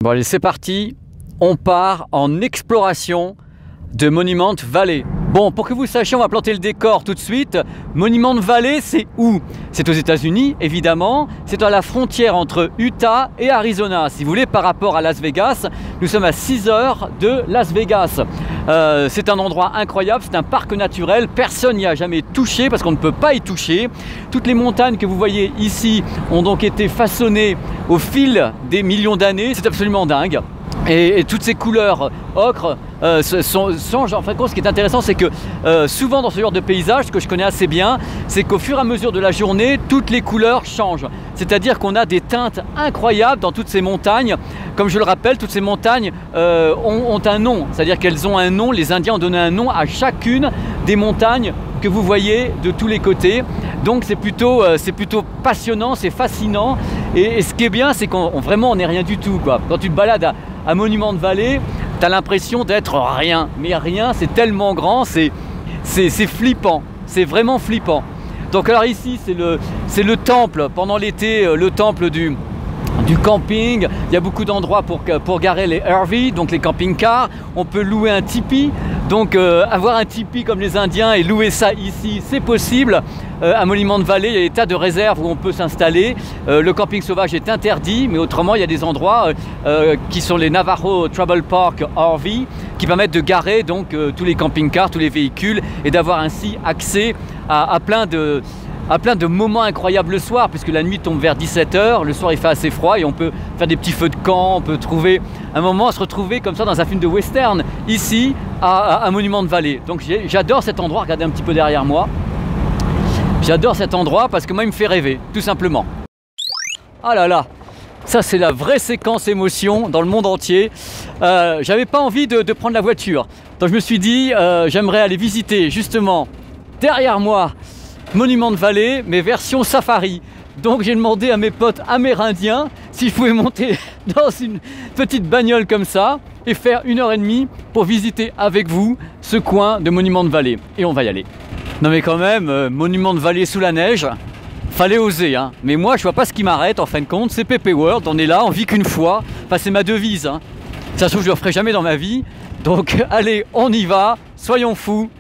Bon allez, c'est parti, on part en exploration de Monument Valley. Bon, pour que vous sachiez, on va planter le décor tout de suite. Monument Valley, c'est où? C'est aux États-Unis, évidemment. C'est à la frontière entre Utah et Arizona. Si vous voulez, par rapport à Las Vegas, nous sommes à 6 heures de Las Vegas. C'est un endroit incroyable, c'est un parc naturel. Personne n'y a jamais touché parce qu'on ne peut pas y toucher. Toutes les montagnes que vous voyez ici ont donc été façonnées au fil des millions d'années. C'est absolument dingue. Et toutes ces couleurs ocre changent. En fin de compte, ce qui est intéressant, c'est que souvent dans ce genre de paysage, ce que je connais assez bien, c'est qu'au fur et à mesure de la journée, toutes les couleurs changent. C'est-à-dire qu'on a des teintes incroyables dans toutes ces montagnes. Comme je le rappelle, toutes ces montagnes ont un nom. C'est-à-dire qu'elles ont un nom. Les Indiens ont donné un nom à chacune des montagnes que vous voyez de tous les côtés. Donc c'est plutôt passionnant, c'est fascinant. Et ce qui est bien, c'est qu'on vraiment on n'est rien du tout, quoi. Quand tu te balades à Monument Valley, tu as l'impression d'être rien. Mais rien, c'est tellement grand, c'est flippant. C'est vraiment flippant. Donc alors ici, c'est le temple, pendant l'été, le temple du camping. Il y a beaucoup d'endroits pour garer les RV, donc les camping-cars. On peut louer un tipi. Donc avoir un tipi comme les Indiens et louer ça ici, c'est possible. À Monument Valley, il y a des tas de réserves où on peut s'installer. Le camping sauvage est interdit, mais autrement, il y a des endroits qui sont les Navajo Travel Park RV qui permettent de garer donc tous les camping-cars, tous les véhicules et d'avoir ainsi accès à plein de moments incroyables le soir, puisque la nuit tombe vers 17 h, le soir il fait assez froid et on peut faire des petits feux de camp, on peut trouver un moment à se retrouver comme ça dans un film de western, ici à Monument Valley. Donc j'adore cet endroit, regardez un petit peu derrière moi. J'adore cet endroit parce que moi il me fait rêver, tout simplement. Ah là là, ça c'est la vraie séquence émotion dans le monde entier. J'avais pas envie de prendre la voiture, donc je me suis dit j'aimerais aller visiter justement derrière moi Monument Valley, mais version safari. Donc j'ai demandé à mes potes amérindiens si je pouvais monter dans une petite bagnole comme ça et faire 1h30 pour visiter avec vous ce coin de Monument Valley. Et on va y aller. Non mais quand même, Monument Valley sous la neige, fallait oser, hein. Mais moi je vois pas ce qui m'arrête en fin de compte, c'est PP World, on est là, on vit qu'une fois. Enfin c'est ma devise, hein. Ça se trouve je le ferai jamais dans ma vie. Donc allez, on y va, soyons fous.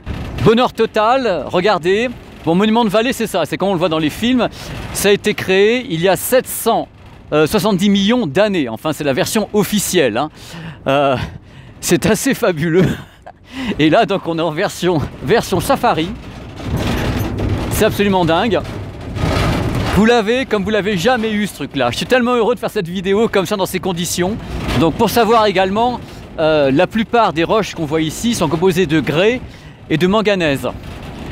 Bonheur total, regardez. Bon, Monument Valley, c'est ça, c'est comme on le voit dans les films. Ça a été créé il y a 770 millions d'années. Enfin, c'est la version officielle, hein. C'est assez fabuleux. Et là, donc, on est en version safari. C'est absolument dingue. Vous l'avez comme vous l'avez jamais eu, ce truc-là. Je suis tellement heureux de faire cette vidéo comme ça, dans ces conditions. Donc, pour savoir également, la plupart des roches qu'on voit ici sont composées de grès et de manganèse.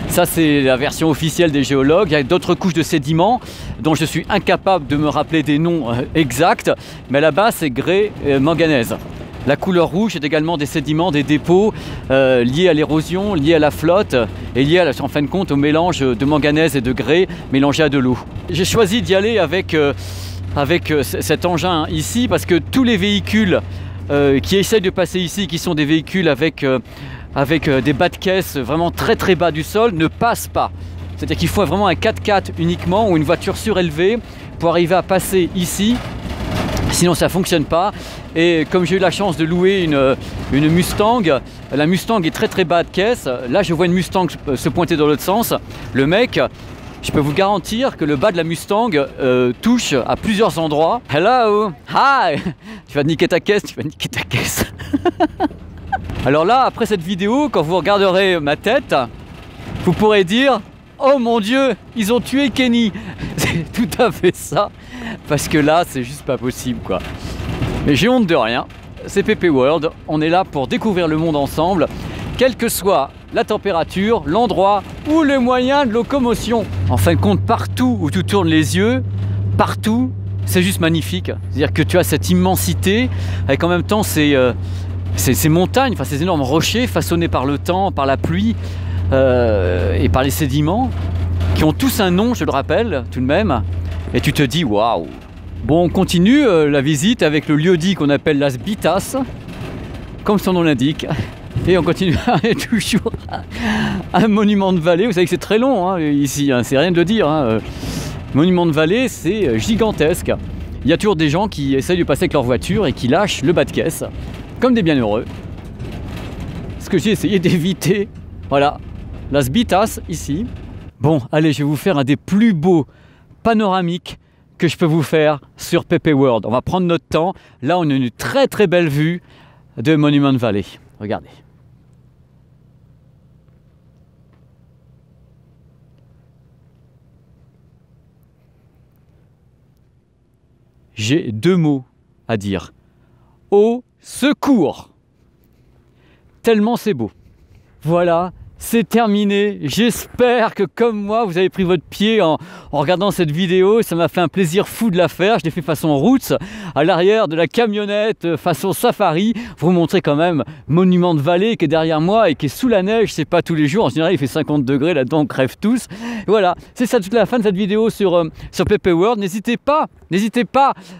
Ça, c'est la version officielle des géologues. Il y a d'autres couches de sédiments dont je suis incapable de me rappeler des noms exacts. Mais là-bas, c'est grès et manganèse. La couleur rouge est également des sédiments, des dépôts liés à l'érosion, liés à la flotte et liés en fin de compte au mélange de manganèse et de grès mélangé à de l'eau. J'ai choisi d'y aller avec cet engin ici parce que tous les véhicules qui essayent de passer ici, qui sont des véhicules avec des bas de caisse vraiment très bas du sol, ne passent pas. C'est-à-dire qu'il faut vraiment un 4x4 uniquement ou une voiture surélevée pour arriver à passer ici. Sinon ça ne fonctionne pas. Et comme j'ai eu la chance de louer une Mustang, la Mustang est très bas de caisse. Là je vois une Mustang se pointer dans l'autre sens. Le mec, je peux vous garantir que le bas de la Mustang touche à plusieurs endroits. Hello, hi. Tu vas niquer ta caisse, Alors là, après cette vidéo, quand vous regarderez ma tête, vous pourrez dire « Oh mon Dieu, ils ont tué Kenny !» C'est tout à fait ça, parce que là, c'est juste pas possible, quoi. Mais j'ai honte de rien, c'est PP World, on est là pour découvrir le monde ensemble, quelle que soit la température, l'endroit ou les moyens de locomotion. En fin de compte, partout où tu tournes les yeux, partout, c'est juste magnifique. C'est-à-dire que tu as cette immensité, avec en même temps ces montagnes, enfin ces énormes rochers façonnés par le temps, par la pluie et par les sédiments, qui ont tous un nom, je le rappelle, tout de même. Et tu te dis, waouh! Bon, on continue la visite avec le lieu-dit qu'on appelle Las Bitas, comme son nom l'indique. Et on continue toujours à Monument Valley. Vous savez que c'est très long, hein, ici, hein, c'est rien de le dire. Hein. Monument Valley, c'est gigantesque. il y a toujours des gens qui essayent de passer avec leur voiture et qui lâchent le bas de caisse, comme des bienheureux. Ce que j'ai essayé d'éviter, voilà, Las Bitas ici. Bon, allez, je vais vous faire un des plus beaux panoramiques que je peux vous faire sur PP World. On va prendre notre temps. Là, on a une très très belle vue de Monument Valley. Regardez. J'ai deux mots à dire. Au secours! Tellement c'est beau. Voilà, c'est terminé. J'espère que comme moi, vous avez pris votre pied en regardant cette vidéo. Ça m'a fait un plaisir fou de la faire. Je l'ai fait façon route, à l'arrière de la camionnette, façon safari. Vous montrer quand même Monument Valley qui est derrière moi et qui est sous la neige. C'est pas tous les jours. En général, il fait 50 degrés là-dedans, on crève tous. Et voilà, c'est ça toute la fin de cette vidéo sur PP World. N'hésitez pas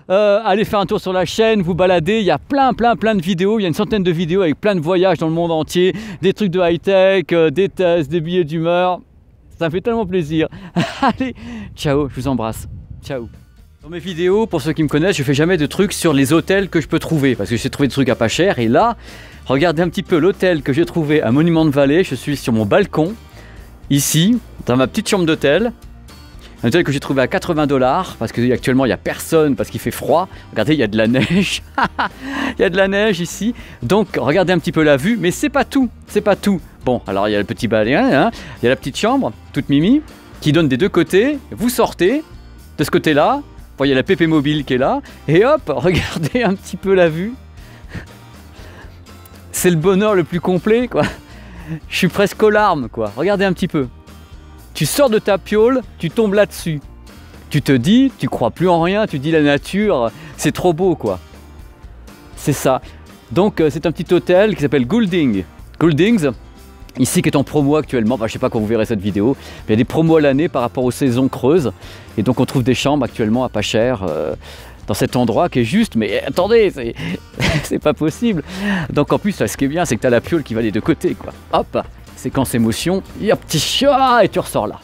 à aller faire un tour sur la chaîne, vous balader. Il y a plein de vidéos. Il y a une centaine de vidéos avec plein de voyages dans le monde entier, des trucs de high-tech, des tests, des billets d'humeur. Ça me fait tellement plaisir. Allez, ciao, je vous embrasse. Ciao. Dans mes vidéos, pour ceux qui me connaissent, je fais jamais de trucs sur les hôtels que je peux trouver parce que j'ai trouvé des trucs à pas cher. Et là, regardez un petit peu l'hôtel que j'ai trouvé à Monument Valley. Je suis sur mon balcon, ici, dans ma petite chambre d'hôtel. Un hôtel que j'ai trouvé à 80 $ parce qu'actuellement il n'y a personne parce qu'il fait froid. Regardez, il y a de la neige. Il y a de la neige ici. Donc regardez un petit peu la vue, mais c'est pas tout. C'est pas tout. Bon, alors il y a le petit balai, hein, il y a la petite chambre, toute mimi, qui donne des deux côtés. Vous sortez de ce côté-là. Bon, il y a la PP Mobile qui est là. Et hop, regardez un petit peu la vue. C'est le bonheur le plus complet, quoi. Je suis presque aux larmes, quoi. Regardez un petit peu. Tu sors de ta piole, tu tombes là-dessus. Tu te dis, tu crois plus en rien, tu dis la nature, c'est trop beau, quoi. C'est ça. Donc c'est un petit hôtel qui s'appelle Goulding. Gouldings, ici qui est en promo actuellement. Enfin, je sais pas quand vous verrez cette vidéo, mais il y a des promos à l'année par rapport aux saisons creuses. Et donc on trouve des chambres actuellement à pas cher dans cet endroit qui est juste, mais attendez, c'est pas possible. Donc en plus, ce qui est bien, c'est que tu as la piole qui va des deux côtés, quoi. Hop, séquence émotion, et hop, petit chat, et tu ressors là.